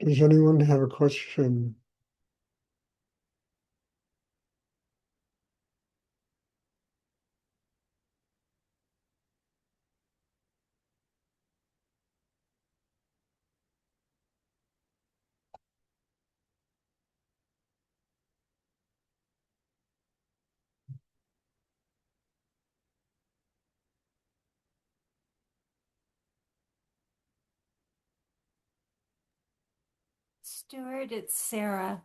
Does anyone have a question? Stuart, it's Sarah.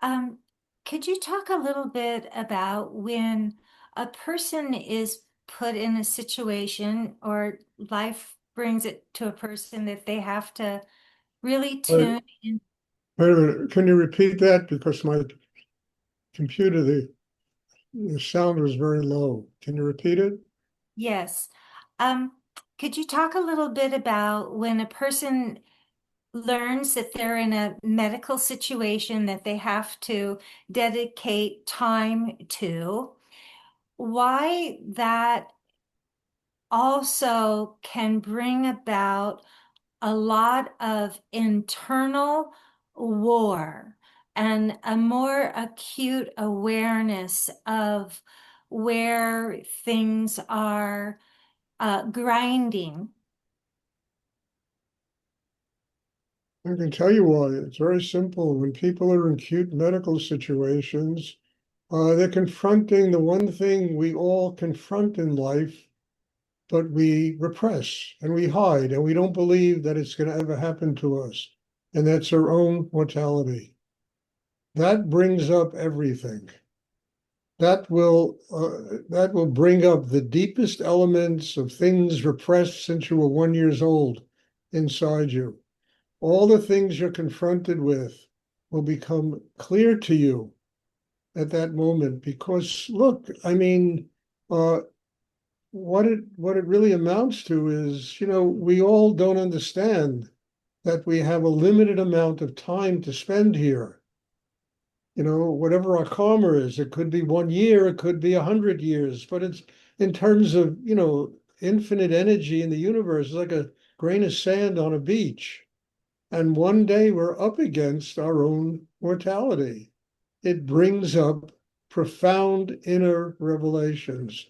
Um, could you talk a little bit about when a person is put in a situation or life brings it to a person that they have to really Wait, tune in? wait a minute. Can you repeat that? Because my computer, the sound was very low. Can you repeat it? Yes. Um, could you talk a little bit about when a person learns that they're in a medical situation that they have to dedicate time to, why that also can bring about a lot of internal war and a more acute awareness of where things are grinding. I can tell you why. It's very simple. When people are in acute medical situations, they're confronting the one thing we all confront in life, but we repress and we hide and we don't believe that it's going to ever happen to us. And that's our own mortality. That brings up everything. That will bring up the deepest elements of things repressed since you were 1 years old inside you. All the things you're confronted with will become clear to you at that moment because look, I mean, uh, what it really amounts to is, we all don't understand that we have a limited amount of time to spend here. Whatever our karma is, it could be 1 year, it could be 100 years, but it's in terms of, infinite energy in the universe, it's like a grain of sand on a beach. And one day we're up against our own mortality. It brings up profound inner revelations.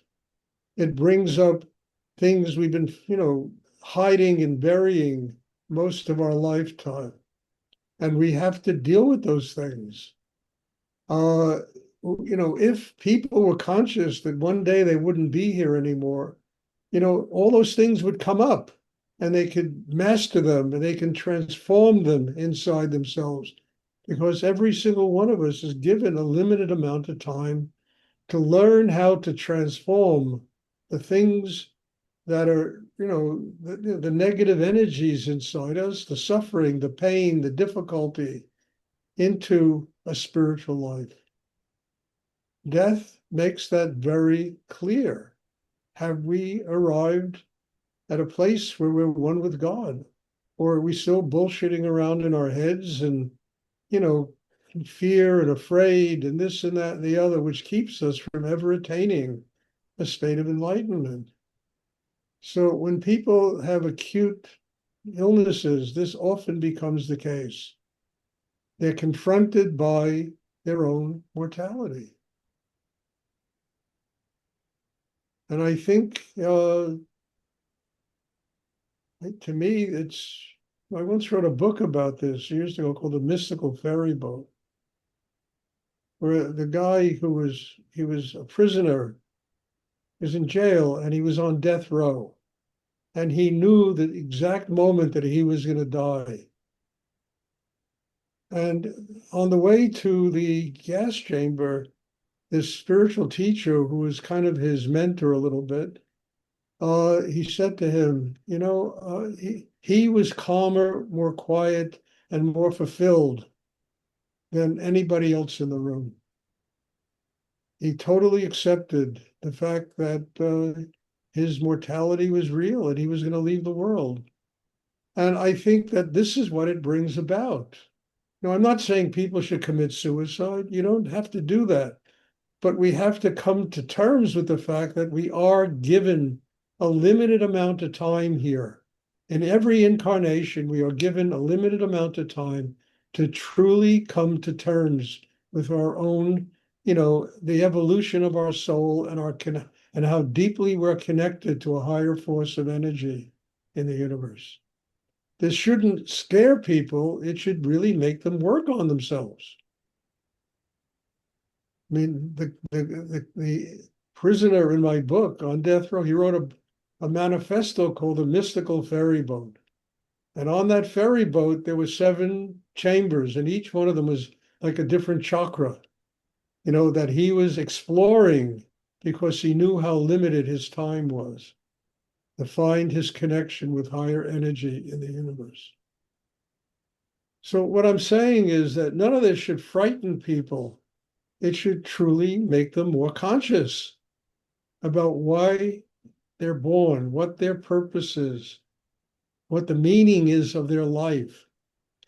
It brings up things we've been, hiding and burying most of our lifetime. And we have to deal with those things. Uh, if people were conscious that one day they wouldn't be here anymore, all those things would come up and they could master them and they can transform them inside themselves because every single one of us is given a limited amount of time to learn how to transform the things that are, the negative energies inside us, the suffering, the pain, the difficulty into a spiritual life. Death makes that very clear. Have we arrived at a place where we're one with God? Or are we still bullshitting around in our heads and, you know, fear and afraid and this and that and the other, which keeps us from ever attaining a state of enlightenment? So when people have acute illnesses, this often becomes the case. They're confronted by their own mortality. And I think to me, I once wrote a book about this years ago called The Mystical Ferry Boat, where the guy he was a prisoner, was in jail and he was on death row. And he knew the exact moment that he was going to die. And on the way to the gas chamber, this spiritual teacher, who was kind of his mentor a little bit, he said to him, he was calmer, more quiet, and more fulfilled than anybody else in the room. He totally accepted the fact that his mortality was real and he was going to leave the world. And I think that this is what it brings about. Now, I'm not saying people should commit suicide. You don't have to do that. But we have to come to terms with the fact that we are given a limited amount of time here. In every incarnation, we are given a limited amount of time to truly come to terms with our own, the evolution of our soul and and how deeply we're connected to a higher force of energy in the universe. This shouldn't scare people. It should really make them work on themselves. I mean, the prisoner in my book on death row, he wrote a manifesto called The Mystical Ferry Boat. And on that ferry boat, there were 7 chambers, and each one of them was like a different chakra, that he was exploring because he knew how limited his time was to find his connection with higher energy in the universe. So what I'm saying is that none of this should frighten people. It should truly make them more conscious about why they're born, what their purpose is, what the meaning is of their life,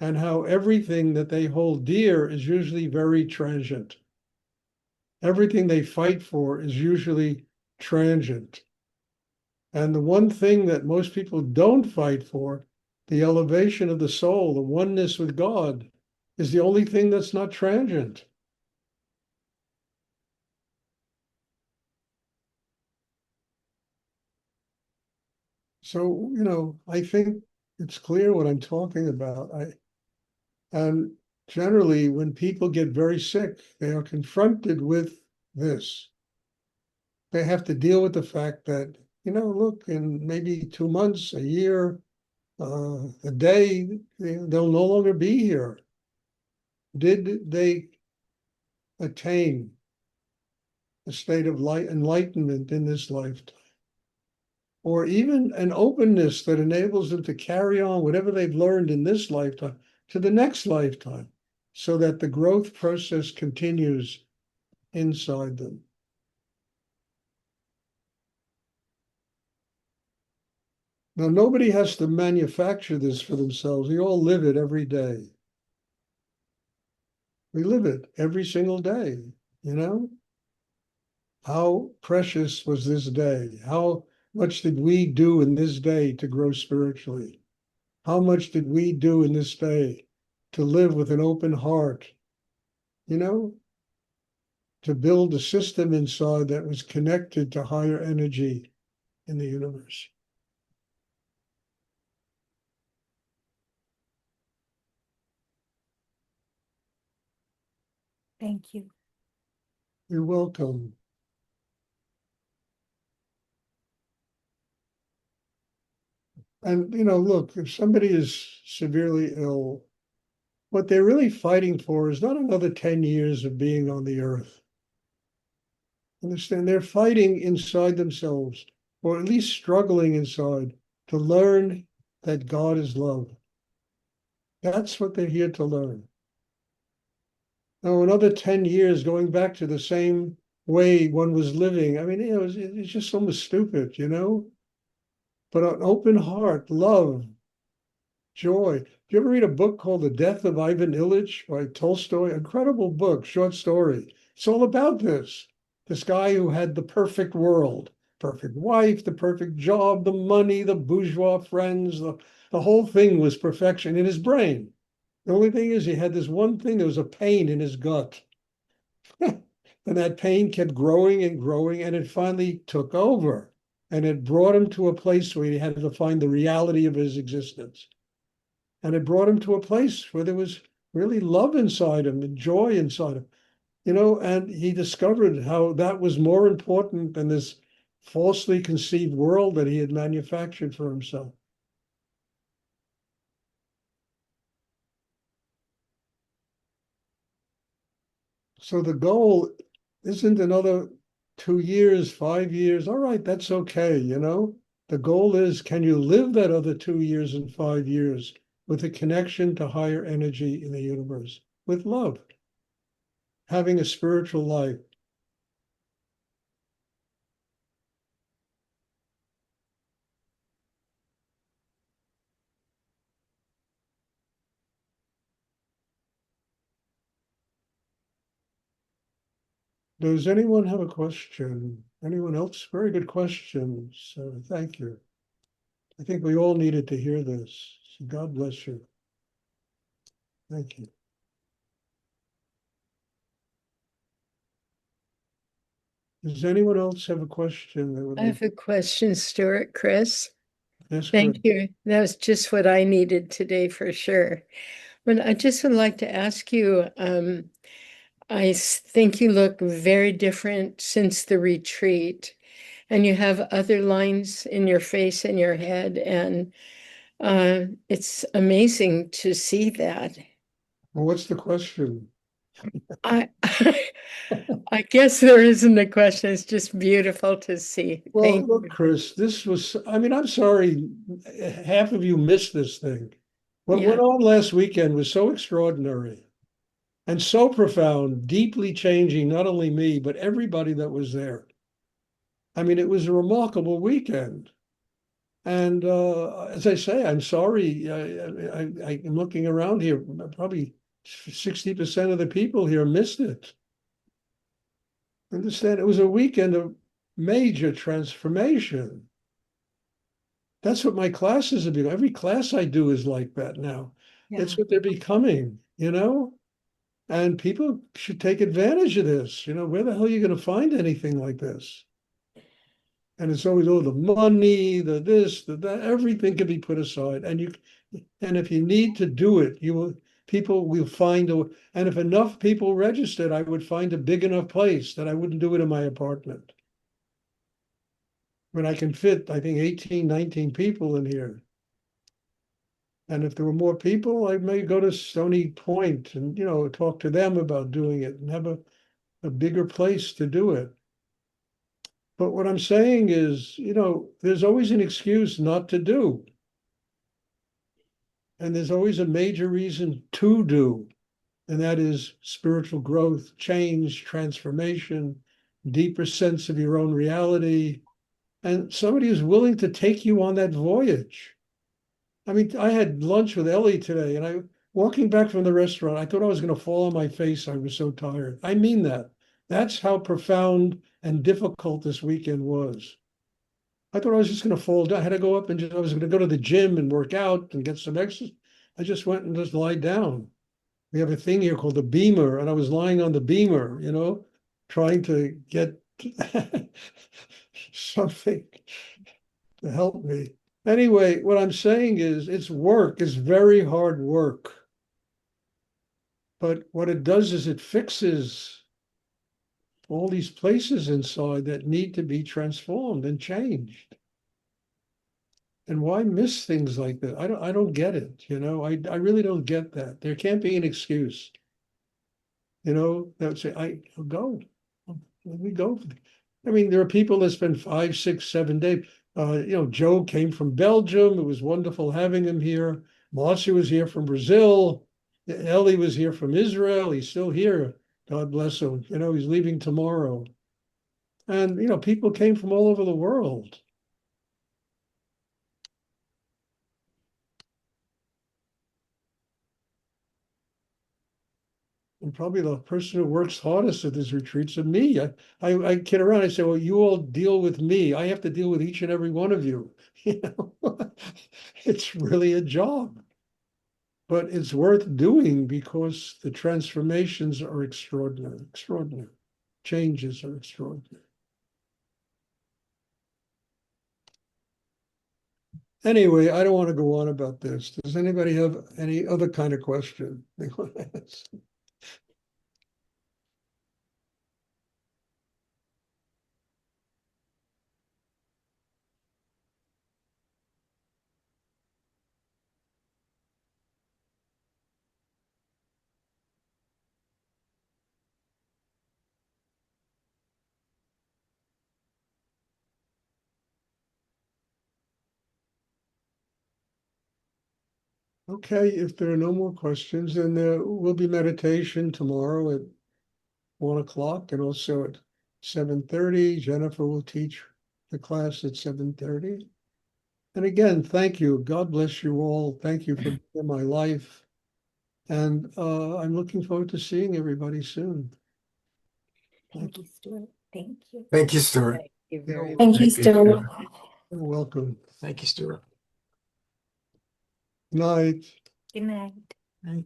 and how everything that they hold dear is usually very transient. Everything they fight for is usually transient. And the one thing that most people don't fight for, the elevation of the soul, the oneness with God, is the only thing that's not transient. So, I think it's clear what I'm talking about. And generally, when people get very sick, they are confronted with this. They have to deal with the fact that, look, in maybe 2 months, a year, a day, they'll no longer be here. Did they attain a state of light enlightenment in this lifetime? Or even an openness that enables them to carry on whatever they've learned in this lifetime to the next lifetime, so that the growth process continues inside them. Now, nobody has to manufacture this for themselves. We all live it every day. We live it every single day, you know? How precious was this day? How much did we do in this day to grow spiritually? How much did we do in this day to live with an open heart, you know, to build a system inside that was connected to higher energy in the universe? Thank you. You're welcome. And, look, if somebody is severely ill, what they're really fighting for is not another 10 years of being on the earth. Understand? They're fighting inside themselves, or at least struggling inside, to learn that God is love. That's what they're here to learn. Now, another 10 years going back to the same way one was living, I mean, it's just almost stupid, But an open heart, love, joy. Do you ever read a book called The Death of Ivan Ilyich by Tolstoy? Incredible book, short story. It's all about this. This guy who had the perfect world, perfect wife, the perfect job, the money, the bourgeois friends, the whole thing was perfection in his brain. The only thing is he had this one thing, there was a pain in his gut. And that pain kept growing and growing, and it finally took over. And it brought him to a place where he had to find the reality of his existence. And it brought him to a place where there was really love inside him and joy inside him, and he discovered how that was more important than this falsely conceived world that he had manufactured for himself. So the goal isn't another 2 years, 5 years. All right, that's okay, The goal is, can you live that other 2 years and 5 years with a connection to higher energy in the universe, with love, having a spiritual life? Does anyone have a question? Anyone else? Very good questions. Thank you. I think we all needed to hear this. So God bless you. Thank you. Does anyone else have a question that would I have a question, Stuart, Chris. ask? Thank you. That was just what I needed today for sure. But I just would like to ask you, think you look very different since the retreat, and you have other lines in your face and your head, and it's amazing to see that. Well, what's the question? I I guess there isn't a question. It's just beautiful to see. Well, Thank look, you. Chris, this was, I mean, I'm sorry, half of you missed this thing. What went Yeah. on last weekend was so extraordinary and so profound, deeply changing not only me, but everybody that was there. I mean, it was a remarkable weekend. And as I say, I'm sorry. I'm looking around here. Probably 60% of the people here missed it. Understand? It was a weekend of major transformation. That's what my classes have been. Every class I do is like that now. It's what they're becoming, you know? And people should take advantage of this. You know, where the hell are you going to find anything like this? And it's always, oh, the money, the this, the that, everything can be put aside. And if you need to do it, people will find and if enough people registered, I would find a big enough place that I wouldn't do it in my apartment. When I can fit, I think 18, 19 people in here. And if there were more people, I may go to Stony Point and, talk to them about doing it and have a bigger place to do it. But what I'm saying is, there's always an excuse not to do. And there's always a major reason to do. And that is spiritual growth, change, transformation, deeper sense of your own reality. And somebody who's willing to take you on that voyage. I mean, I had lunch with Ellie today, and walking back from the restaurant, I thought I was going to fall on my face. I was so tired. I mean that. That's how profound and difficult this weekend was. I thought I was just going to fall down. I had to go up and I was going to go to the gym and work out and get some exercise. I just went and just lied down. We have a thing here called the beamer, and I was lying on the beamer, trying to get something to help me. Anyway, what I'm saying is it's work, it's very hard work. But what it does is it fixes all these places inside that need to be transformed and changed. And why miss things like that? I don't get it, I really don't get that. There can't be an excuse. That would say, I'll go. Let me go. I mean, there are people that spend 5, 6, 7 days. Joe came from Belgium. It was wonderful having him here. Marcia was here from Brazil. Ellie was here from Israel. He's still here. God bless him. He's leaving tomorrow. And, people came from all over the world. And probably the person who works hardest at these retreats are me. I kid around. I say, well, you all deal with me. I have to deal with each and every one of you. It's really a job. But it's worth doing because the transformations are extraordinary, extraordinary. Changes are extraordinary. Anyway, I don't want to go on about this. Does anybody have any other kind of question they want to ask? Okay, if there are no more questions, then there will be meditation tomorrow at 1 o'clock and also at 7:30. Jennifer will teach the class at 7:30. And again, thank you. God bless you all. Thank you for being in my life. And I'm looking forward to seeing everybody soon. Thank you, Stuart. Thank you. Thank you, Stuart. Thank you very much. Thank you, Stuart. You're welcome. Thank you, Stuart. Night. Good night. Right.